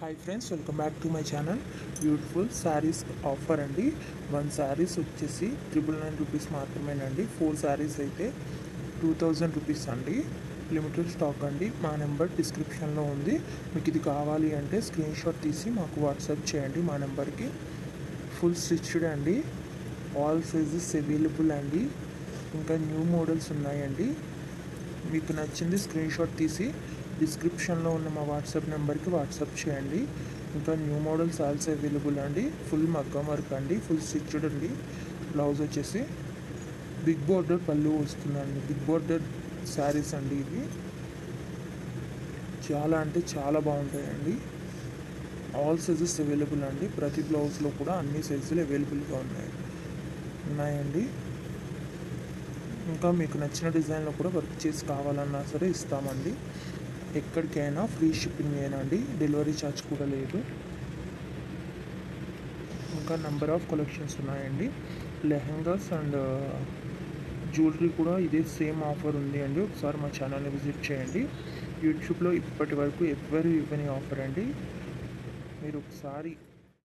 Hi friends, welcome back to my channel. Beautiful saris offer అండి. 1 శారీస్ వచ్చేసి 999 rupees మాత్రమేనండి. 4 శారీస్ అయితే 2000 రూపీస్ అండి. లిమిటెడ్ స్టాక్ అండి. మా నెంబర్ డిస్క్రిప్షన్లో ఉంది. మీకు ఇది కావాలి అంటే స్క్రీన్ షాట్ తీసి మాకు వాట్సాప్ చేయండి మా నెంబర్కి. ఫుల్ స్టిచ్డ్ అండి. ఆల్ సైజెస్ అవైలబుల్ అండి. ఇంకా న్యూ మోడల్స్ ఉన్నాయండి. మీకు నచ్చింది స్క్రీన్ షాట్ తీసి డిస్క్రిప్షన్లో ఉన్న మా వాట్సాప్ నెంబర్కి వాట్సాప్ చేయండి. ఇంకా న్యూ మోడల్స్ ఆల్సో అవైలబుల్ అండి. ఫుల్ మగ్గం వర్క్ అండి, ఫుల్ స్టిచ్డ్ అండి. బ్లౌజ్ వచ్చేసి బిగ్ బోర్డర్ పళ్ళు వస్తుందండి. బిగ్ బోర్డర్ శారీస్ అండి ఇవి. చాలా అంటే చాలా బాగుంటాయండి. ఆల్ సైజెస్ అవైలబుల్ అండి. ప్రతి బ్లౌజ్లో కూడా అన్ని సైజులు అవైలబుల్గా ఉన్నాయండి. ఇంకా మీకు నచ్చిన డిజైన్లో కూడా వర్క్ చేసి కావాలన్నా సరే ఇస్తామండి. ఎక్కడికైనా ఫ్రీ షిప్పింగ్ ఏనండి. డెలివరీ ఛార్జ్ కూడా లేదు. ఇంకా నెంబర్ ఆఫ్ కలెక్షన్స్ ఉన్నాయండి. లెహంగాస్ అండ్ జ్యువెలరీ కూడా ఇదే సేమ్ ఆఫర్ ఉంది అండి. ఒకసారి మా ఛానల్ని విజిట్ చేయండి. యూట్యూబ్లో ఇప్పటి వరకు ఎవ్వరు ఇవ్వని ఆఫర్ అండి. మీరు ఒకసారి